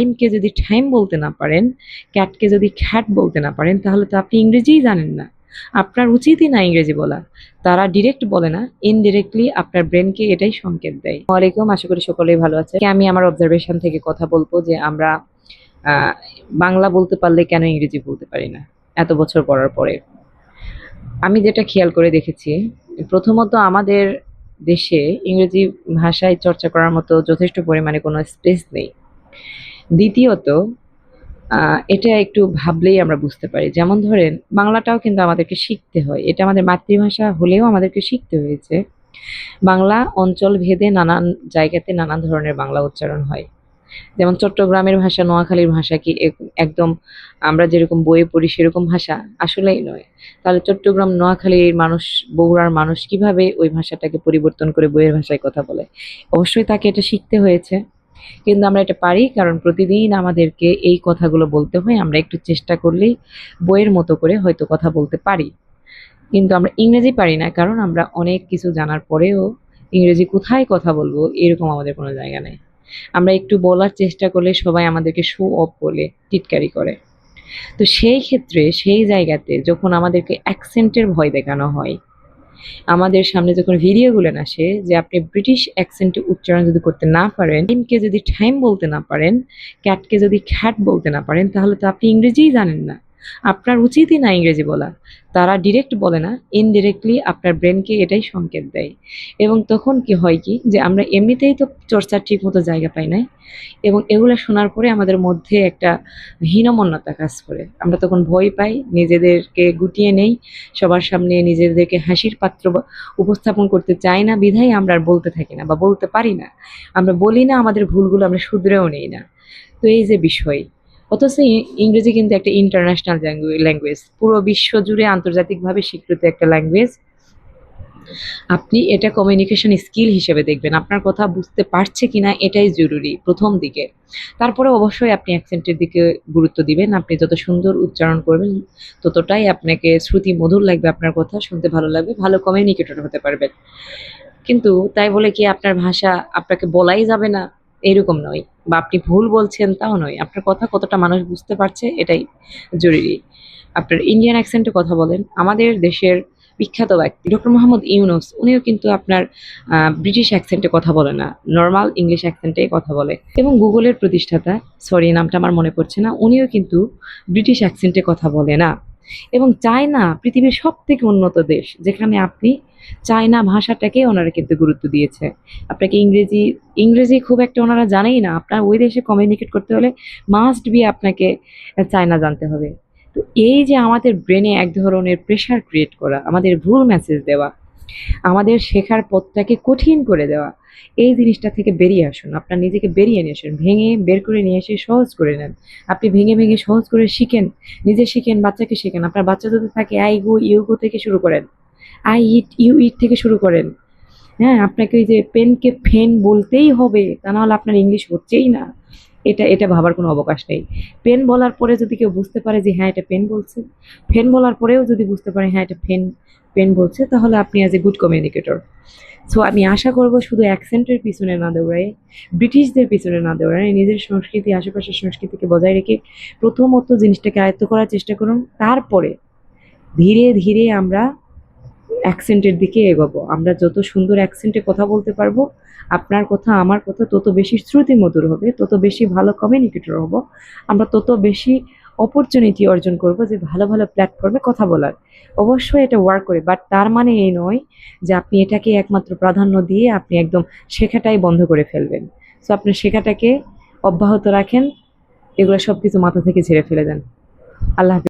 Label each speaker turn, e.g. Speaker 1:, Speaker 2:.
Speaker 1: টাইমকে যদি টাইম বলতে না পারেন, ক্যাটকে যদি খ্যাট বলতে না পারেন, তাহলে তো আপনি ইংরেজিই জানেন না। আপনার উচিতই না ইংরেজি বলা। তারা ডিরেক্ট বলে না, ইনডিরেক্টলি আপনার ব্রেনকে এটাই সংকেত দেয়। ওয়ালাইকুম, আশা করি সকলেই ভালো আছে। আমি আমার অবজারভেশন থেকে কথা বলবো যে আমরা আহ, বাংলা বলতে পারলে কেন ইংরেজি বলতে পারি না এত বছর পড়ার পরে। আমি যেটা খেয়াল করে দেখেছি, প্রথমত আমাদের দেশে ইংরেজি ভাষায় চর্চা করার মতো যথেষ্ট পরিমাণে কোনো স্পেস নেই। দ্বিতীয়ত এটা একটু ভাবলেই আমরা বুঝতে পারি। যেমন ধরেন, বাংলাটাও কিন্তু আমাদেরকে শিখতে হয়। এটা আমাদের মাতৃভাষা হলেও আমাদেরকে শিখতে হয়েছে। বাংলা অঞ্চল ভেদে নানান জায়গাতে নানান ধরনের বাংলা উচ্চারণ হয়। যেমন চট্টগ্রামের ভাষা, নোয়াখালীর ভাষা কি একদম আমরা যেরকম বইয়ে পড়ি সেরকম ভাষা? আসলেই নয়। তাহলে চট্টগ্রাম, নোয়াখালীর মানুষ, বগুড়ার মানুষ কিভাবে ওই ভাষাটাকে পরিবর্তন করে বইয়ের ভাষায় কথা বলে? অবশ্যই তাকে এটা শিখতে হয়েছে। কিন্তু আমরা এটা পারি, কারণ প্রতিদিন আমাদেরকে এই কথাগুলো বলতে হয়। আমরা একটু চেষ্টা করলেই বইয়ের মতো করে হয়তো কথা বলতে পারি। কিন্তু আমরা ইংরেজি পারি না, কারণ আমরা অনেক কিছু জানার পরেও ইংরেজি কোথায় কথা বলবো এরকম আমাদের কোনো জায়গা নেই। আমরা একটু বলার চেষ্টা করলে সবাই আমাদেরকে শো অফ বলে টিটকারি করে। তো সেই ক্ষেত্রে, সেই জায়গাতে যখন আমাদেরকে অ্যাকসেন্টের ভয় দেখানো হয়, আমাদের সামনে যখন ভিডিওগুলো আসে যে আপনি ব্রিটিশ অ্যাকসেন্টে উচ্চারণ যদি করতে না পারেন, টাইমকে যদি টাইম বলতে না পারেন, ক্যাটকে যদি খ্যাট বলতে না পারেন, তাহলে তো আপনি ইংরেজিই জানেন না। আপনার উচিতই না ইংরেজি বলা। তারা ডিরেক্ট বলে না, ইনডিরেক্টলি আপনার ব্রেনকে এটাই সংকেত দেয়। এবং তখন কি হয় কি, যে আমরা এমনিতেই তো চর্চার ঠিক মতো জায়গা পাই নাই, এবং এগুলো শোনার পরে আমাদের মধ্যে একটা হীনমন্যতা কাজ করে। আমরা তখন ভয় পাই, নিজেদেরকে গুটিয়ে নেই, সবার সামনে নিজেদেরকে হাসির পাত্র উপস্থাপন করতে চাই না, বিধায় আমরা আর বলতে থাকি না বা বলতে পারি না। আমরা বলি না, আমাদের ভুলগুলো আমরা শুধরেও নেই না। তো এই যে বিষয়, অথচ ইংরেজি কিন্তু একটা ইন্টারন্যাশনাল ল্যাঙ্গুয়েজ, পুরো বিশ্ব জুড়ে আন্তর্জাতিকভাবে স্বীকৃত একটা ল্যাঙ্গুয়েজ। আপনি এটা কমিউনিকেশন স্কিল হিসেবে দেখবেন, আপনার কথা বুঝতে পারছে কিনা এটাই জরুরি প্রথম দিকে। তারপরে অবশ্যই আপনি অ্যাকসেন্টের দিকে গুরুত্ব দিবেন। আপনি যত সুন্দর উচ্চারণ করবেন, ততটাই আপনাকে শ্রুতি মধুর লাগবে, আপনার কথা শুনতে ভালো লাগবে, ভালো কমিউনিকেটর হতে পারবেন। কিন্তু তাই বলে কি আপনার ভাষা আপনাকে বলাই যাবে না এরকম নয়, বা আপনি ভুল বলছেন তাও নয়। আপনার কথা কতটা মানুষ বুঝতে পারছে এটাই জরুরি। আপনার ইন্ডিয়ান অ্যাকসেন্টে কথা বলেন। আমাদের দেশের বিখ্যাত ব্যক্তি ডক্টর মোহাম্মদ ইউনুস, উনিও কিন্তু আপনার ব্রিটিশ অ্যাকসেন্টে কথা বলে না, নর্মাল ইংলিশ অ্যাকসেন্টেই কথা বলে। এবং গুগলের প্রতিষ্ঠাতা, সরি নামটা আমার মনে পড়ছে না, উনিও কিন্তু ব্রিটিশ অ্যাকসেন্টে কথা বলে না। এবং চায়না পৃথিবীর সব থেকে উন্নত দেশ, যেখানে আপনি চায়না ভাষাটাকে ওনারা কিন্তু গুরুত্ব দিয়েছে। আপনাকে ইংরেজি ইংরেজি খুব একটা ওনারা জানেই না। আপনার ওই দেশে কমিউনিকেট করতে হলে মাস্ট বি আপনাকে চায়না জানতে হবে। তো এই যে আমাদের ব্রেনে এক ধরনের প্রেশার ক্রিয়েট করা, আমাদের ভুল মেসেজ দেওয়া, আমাদের শেখার পথটাকে কঠিন করে দেওয়া, এই জিনিসটা থেকে বেরিয়ে আসুন। আপনার নিজেকে বেরিয়ে নিয়ে আসুন, ভেঙে বের করে নিয়ে এসে সহজ করে নেন। আপনি ভেঙে ভেঙে সহজ করে শিখেন, নিজে শিখেন, বাচ্চাকে শেখেন। আপনার বাচ্চা যদি থাকে, আই গো ইউ গো থেকে শুরু করেন, আই ইট ইউ ইট থেকে শুরু করেন। হ্যাঁ, আপনাকে ওই যে পেনকে ফেন বলতেই হবে, তা নাহলে আপনার ইংলিশ হচ্ছেই না, এটা এটা ভাবার কোনো অবকাশ নেই। পেন বলার পরে যদি কেউ বুঝতে পারে যে হ্যাঁ এটা পেন বলছে, ফেন বলার পরেও যদি বুঝতে পারে হ্যাঁ এটা ফেন পেন বলছে, তাহলে আপনি as a good communicator. So আমি আশা করব শুধু অ্যাকসেন্টের পিছনে না দৌড়ায়, ব্রিটিশদের পিছনে না দৌড়ায়, নিজের সংস্কৃতি, আশেপাশের সংস্কৃতিকে বজায় রেখে প্রথমত জিনিসটাকে আয়ত্ত করার চেষ্টা করুন। তারপরে ধীরে ধীরে আমরা অ্যাকসেন্টের দিকে এগোবো। আমরা যত সুন্দর অ্যাকসেন্টে কথা বলতে পারবো, আপনার কথা আমার কথা তত বেশি শ্রুতিমধুর হবে, তত বেশি ভালো কমিউনিকেটর হব। আমরা তত বেশি অপরচুনিটি অর্জন করব যে ভালো ভালো প্ল্যাটফর্মে কথা বলার। অবশ্যই এটা ওয়ার্ক করে, বাট তার মানে এই নয় যে আপনি এটাকে একমাত্র প্রাধান্য দিয়ে আপনি একদম শেখাটাই বন্ধ করে ফেলবেন। সো আপনি শেখাটাকে অব্যাহত রাখেন, এগুলো সব কিছু মাথা থেকে ঝেড়ে ফেলে দেন। আল্লাহ হাফিজ।